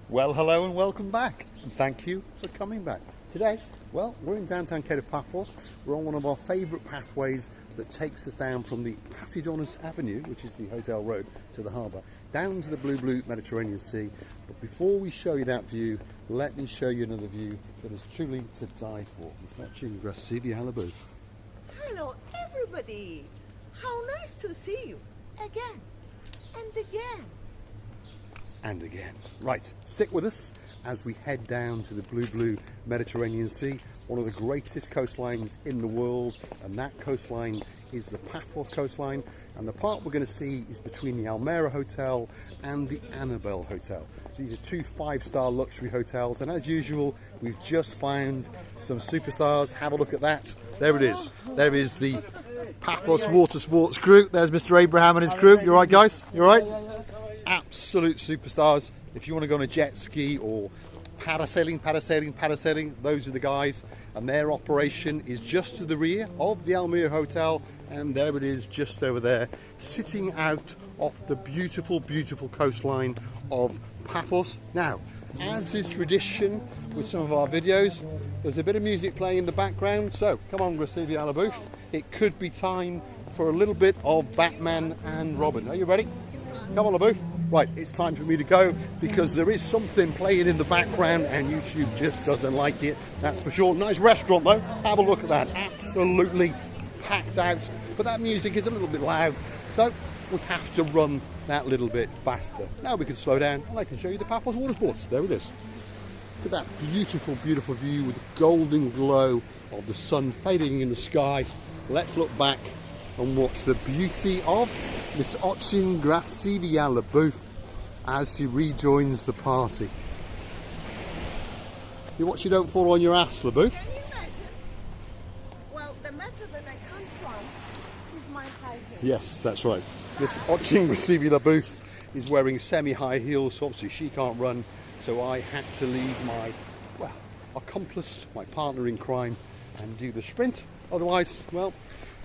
Well, hello and welcome back, and thank you for coming back. Today, well, we're in downtown Cape of Paphos. We're on one of our favourite pathways that takes us down from the Paphos Avenue, which is the hotel road, to the harbour, down to the blue Mediterranean Sea. But before we show you that view, let me show you another view that is truly to die for. It's watching Gracivi Halabu. Hello everybody! How nice to see you again and again. And again. Right, stick with us as we head down to the blue Mediterranean Sea, one of the greatest coastlines in the world, and that coastline is the Paphos coastline, and the part we're going to see is between the Almera Hotel and the Annabelle Hotel. So these are two 5-star luxury hotels, and as usual we've just found some superstars. Have a look at that. There it is. There is the Paphos Water Sports crew. There's Mr Abraham and his crew. You alright guys? You alright? Absolute superstars. If you want to go on a jet ski or parasailing, those are the guys, and their operation is just to the rear of the Almera Hotel, and there it is just over there, sitting out off the beautiful coastline of Paphos. Now, as is tradition with some of our videos, there's a bit of music playing in the background, so come on Gracivi Halabu, it could be time for a little bit of Batman and Robin. Are you ready? Come on Labu. Right, it's time for me to go because there is something playing in the background and YouTube just doesn't like it, that's for sure. Nice restaurant though, have a look at that, absolutely packed out, but that music is a little bit loud, so we have to run that little bit faster. Now we can slow down and I can show you the Paphos water sports. There it is. Look at that beautiful view with the golden glow of the sun fading in the sky. Let's look back and watch the beauty of Miss Gracivi Halabu as she rejoins the party. You watch you don't fall on your ass, Labu. Can you imagine? Well, the matter that I come from is my high heel. Yes, that's right. Miss Gracivi Halabu is wearing semi-high heels, so obviously she can't run, so I had to leave my, well, accomplice, my partner in crime, and do the sprint. Otherwise, well,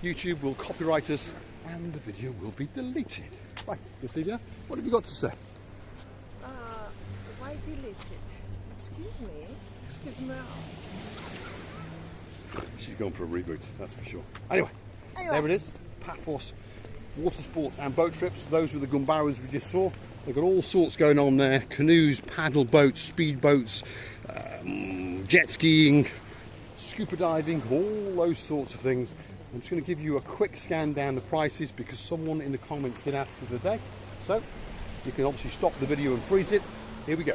YouTube will copyright us and the video will be deleted. Right, Gracivi, what have you got to say? Why delete it? Excuse me? Excuse me. She's going for a reboot, that's for sure. Anyway, there it is. Paphos water sports and boat trips. Those were the Gumbaras we just saw. They've got all sorts going on there. Canoes, paddle boats, speed boats, jet skiing, scuba diving, all those sorts of things. I'm just going to give you a quick scan down the prices because someone in the comments did ask for the day. So you can obviously stop the video and freeze it. Here we go.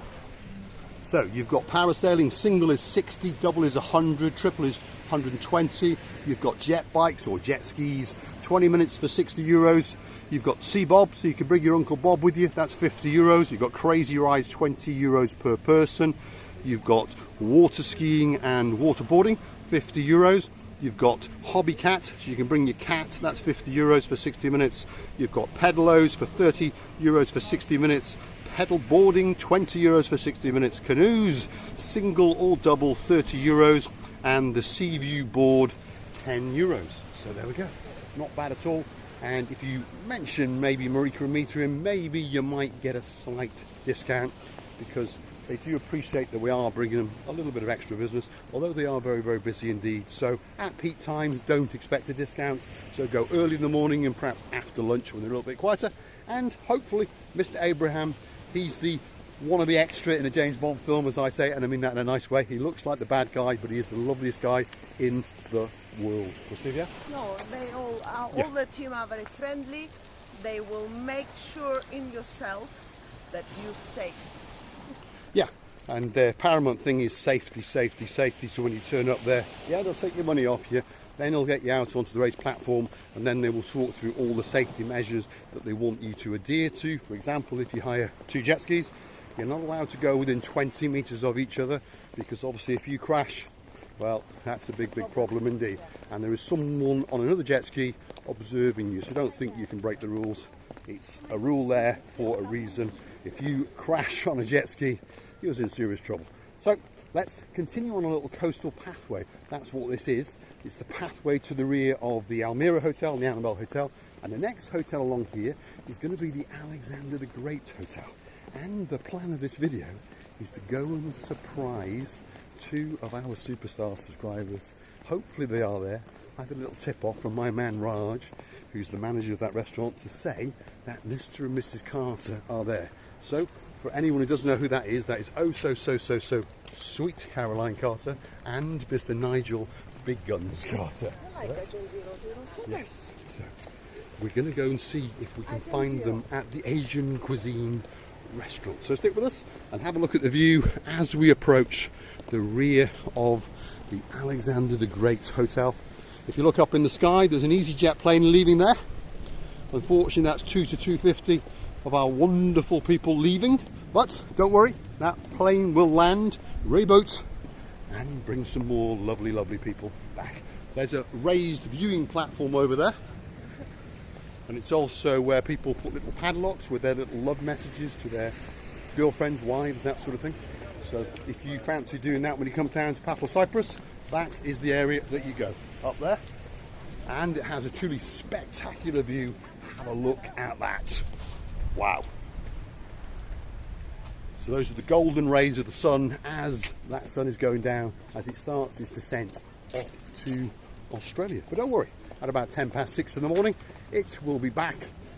So you've got parasailing, single is 60, double is 100, triple is 120. You've got jet bikes or jet skis, 20 minutes for 60 euros. You've got Sea Bob, so you can bring your Uncle Bob with you, that's 50 euros. You've got Crazy Rides, 20 euros per person. You've got water skiing and waterboarding, 50 euros. You've got Hobby Cat, so you can bring your cat, that's 50 euros for 60 minutes. You've got Pedalos for 30 euros for 60 minutes. Pedal boarding, 20 euros for 60 minutes. Canoes, single or double, 30 euros. And the Sea View board, 10 euros. So there we go, not bad at all. And if you mention maybe Marika and Metering, maybe you might get a slight discount because they do appreciate that we are bringing them a little bit of extra business, although they are very busy indeed. So at peak times, don't expect a discount. So go early in the morning and perhaps after lunch when they're a little bit quieter. And hopefully, Mr. Abraham, he's the wannabe extra in a James Bond film, as I say, and I mean that in a nice way. He looks like the bad guy, but he is the loveliest guy in the world. Gracivi? No, they all are, all the team are very friendly. They will make sure in yourselves that you're safe. Yeah, and their paramount thing is safety. So when you turn up there, yeah, they'll take your money off you, then they'll get you out onto the race platform, and then they will talk through all the safety measures that they want you to adhere to. For example, if you hire 2 jet skis, you're not allowed to go within 20 meters of each other, because obviously if you crash, well, that's a big problem indeed. And there is someone on another jet ski observing you, so don't think you can break the rules. It's a rule there for a reason. If you crash on a jet ski, you're in serious trouble. So let's continue on a little coastal pathway. That's what this is. It's the pathway to the rear of the Almera Hotel and the Annabelle Hotel. And the next hotel along here is going to be the Alexander the Great Hotel. And the plan of this video is to go and surprise 2 of our superstar subscribers. Hopefully they are there. I had a little tip off from my man Raj, who's the manager of that restaurant, to say that Mr and Mrs Carter are there. So for anyone who doesn't know who that is oh so sweet Caroline Carter and Mr Nigel Big Guns Carter. I like Agent 007. Yes. So we're going to go and see if we can find them at the Asian cuisine restaurant. So stick with us and have a look at the view as we approach the rear of the Alexander the Great Hotel. If you look up in the sky, there's an EasyJet plane leaving there. Unfortunately, that's 2 to 250 of our wonderful people leaving, but don't worry, that plane will land, reboot, and bring some more lovely, lovely people back. There's a raised viewing platform over there, and it's also where people put little padlocks with their little love messages to their girlfriends, wives, that sort of thing. So if you fancy doing that when you come down to Paphos Cyprus, that is the area that you go, up there. And it has a truly spectacular view. Have a look at that. Wow. So those are the golden rays of the sun as that sun is going down, as it starts its descent off to Australia. But don't worry, at about 6:10 in the morning, it will be back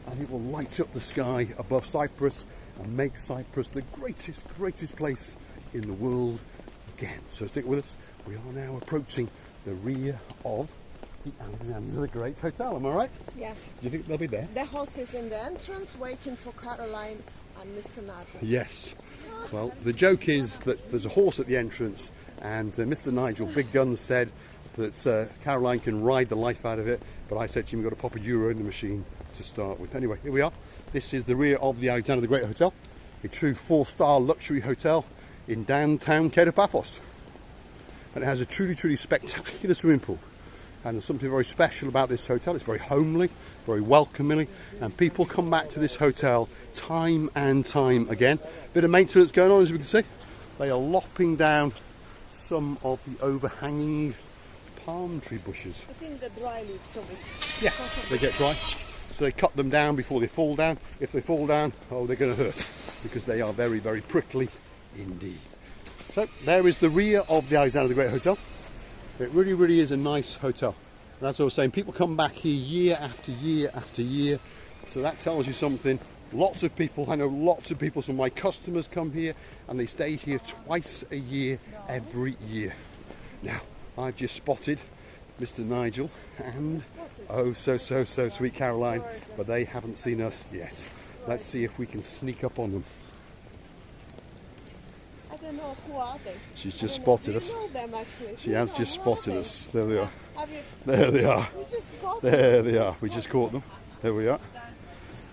and it will light up the sky above Cyprus and make Cyprus the greatest place in the world again. So stick with us. We are now approaching the rear of the Alexander the Great Hotel. Am I right? Yeah. Do you think they'll be there? The host is in the entrance waiting for Caroline and Mr Nigel. Yes. Well, the joke is that there's a horse at the entrance, and Mr Nigel Big Guns said that Caroline can ride the life out of it, but I said to him, we've got to pop a euro in the machine to start with. Anyway, here we are. This is the rear of the Alexander the Great Hotel, a true 4-star luxury hotel in downtown Paphos. And it has a truly spectacular swimming pool. And there's something very special about this hotel. It's very homely, very welcoming, and people come back to this hotel time and time again. Bit of maintenance going on, as we can see. They are lopping down some of the overhanging palm tree bushes. I think the dry leaves of it. Yeah, they get dry. So they cut them down before they fall down. If they fall down, oh, they're going to hurt, because they are very prickly indeed. So there is the rear of the Alexander the Great Hotel. It really is a nice hotel. And as I was saying, people come back here year after year after year. So that tells you something. Lots of people, I know lots of people, some of my customers come here and they stay here twice a year, every year. Now, I've just spotted Mr Nigel and oh so sweet Caroline, but they haven't seen us yet. Let's see if we can sneak up on them. I don't know, who are they? She's just spotted us. You know them, actually. She has just spotted us. There they are. You, there they are. you just caught There they are. We just caught them. There we are.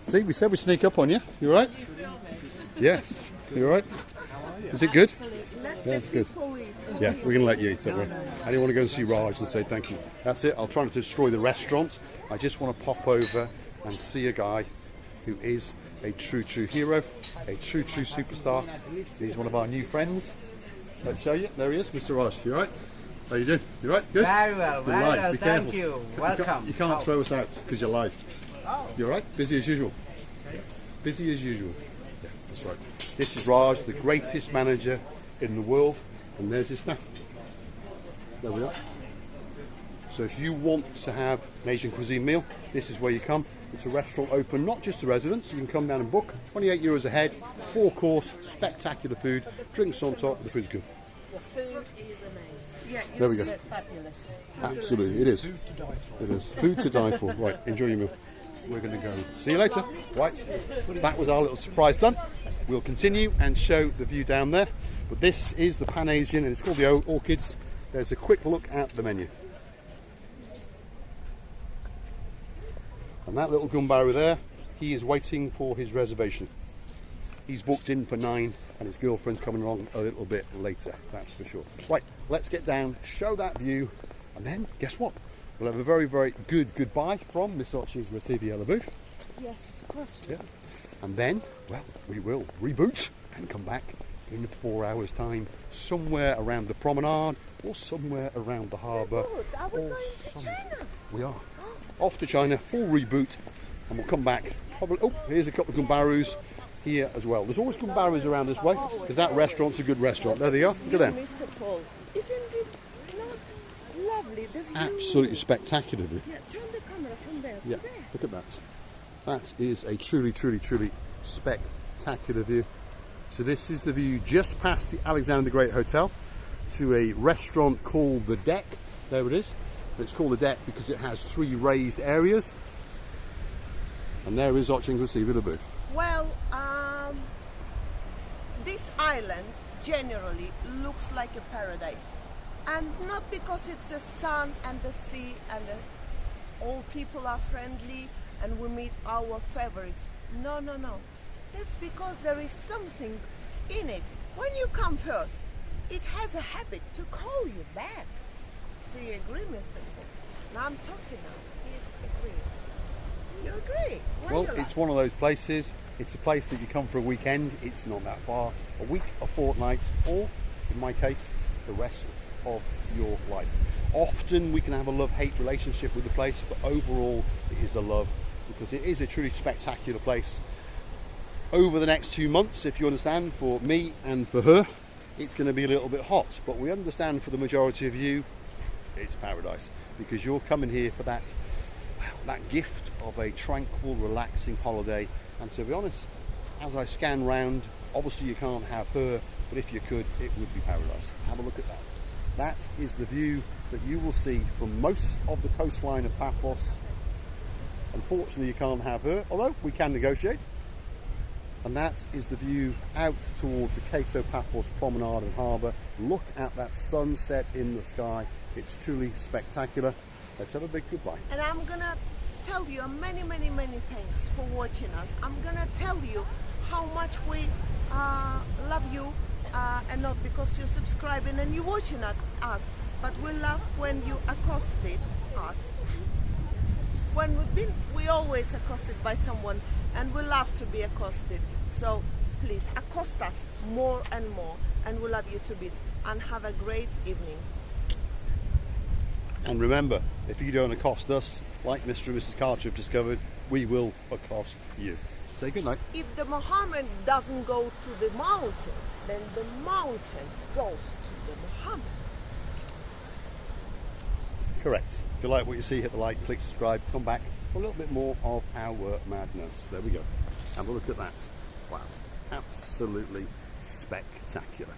See, we said we'd sneak up on you. You alright? Yes. You alright? Is it good? Let Yeah, it's the good. people leave. Yeah, we're going to let you eat. Don't worry. I didn't want to go and see Raj and say thank you. That's it. I'll try not to destroy the restaurant. I just want to pop over and see a guy who is a true hero, a true superstar. He's one of our new friends. Let's show you. There he is, Mr Raj. You alright? How you doing? You alright? Good? Very well, You're live. Be thank careful. you. Welcome. You can't throw us out because you're live. Oh. You alright? Busy as usual? Yeah. Busy as usual. Yeah, that's right. This is Raj, the greatest manager in the world, and there's his staff. There we are. So if you want to have an Asian cuisine meal, this is where you come. It's a restaurant open not just to residents. You can come down and book. 28 euros a head, 4-course, spectacular food, drinks on top. The food's good. The food is amazing. Yeah, There we go. Fabulous. Absolutely, it is. It is. Food to die for. Right, enjoy your meal. We're going to go. See you later. Right, that was our little surprise done. We'll continue and show the view down there. But this is the Pan Asian, and it's called the Orchids. There's a quick look at the menu. And that little gumbaru there, he is waiting for his reservation. He's booked in for 9, and his girlfriend's coming along a little bit later, that's for sure. Right, let's get down, show that view, and then, guess what? We'll have a very good goodbye from Miss Ochi's Receivia Booth. Yes, of course. Yeah. And then, well, we will reboot and come back in 4 hours' time, somewhere around the promenade, or somewhere around the harbour. Good. Are we or going to somewhere. China? We are. Off to China, full reboot, and we'll come back. Probably. Oh, here's a couple of gumbarus. here as well. There's always gumbaras around this way because that restaurant's a good restaurant. There they are. Look at them. Mr. Paul, isn't it not lovely? The view. Absolutely spectacular view. Yeah, turn the camera from there to Yeah, there. look at that. That is a truly, truly, truly spectacular view. So this is the view just past the Alexander the Great Hotel to a restaurant called The Deck. There it is. It's called The Deck because it has 3 raised areas. And there is Ochingusivi. Well, this island generally looks like a paradise. And not because it's the sun and the sea and all people are friendly and we meet our favorites. No, no, no. That's because there is something in it. When you come first, it has a habit to call you back. Do you agree, Mr. Paul? Now I'm talking now. He's agreeing. You agree? Why Well, you laugh? it's one of those places. It's a place that you come for a weekend. It's not that far. A week, a fortnight, or, in my case, the rest of your life. Often we can have a love-hate relationship with the place, but overall it is a love because it is a truly spectacular place. Over the next 2 months, if you understand, for me and for her, it's going to be a little bit hot, but we understand for the majority of you, it's paradise because you're coming here for that gift of a tranquil, relaxing holiday. And to be honest, as I scan round, obviously you can't have her, but if you could, it would be paradise. Have a look at that. That is the view that you will see from most of the coastline of Paphos. Unfortunately, you can't have her, although we can negotiate. And that is the view out towards the Cato Paphos Promenade and Harbour. Look at that sunset in the sky. It's truly spectacular. Let's have a big goodbye. And I'm gonna tell you many, many, many thanks for watching us. I'm gonna tell you how much we love you, and not because you're subscribing and you're watching us, but we love when you accosted us. When we always accosted by someone, and we love to be accosted. So please accost us more and more, and we love you to bits. And have a great evening. And remember, if you don't accost us, like Mr and Mrs Carter have discovered, we will accost you. Say good night. If the Mohammed doesn't go to the mountain, then the mountain goes to the Mohammed. Correct. If you like what you see, hit the like, click subscribe, come back for a little bit more of our madness. There we go. Have a look at that. Wow. Absolutely spectacular.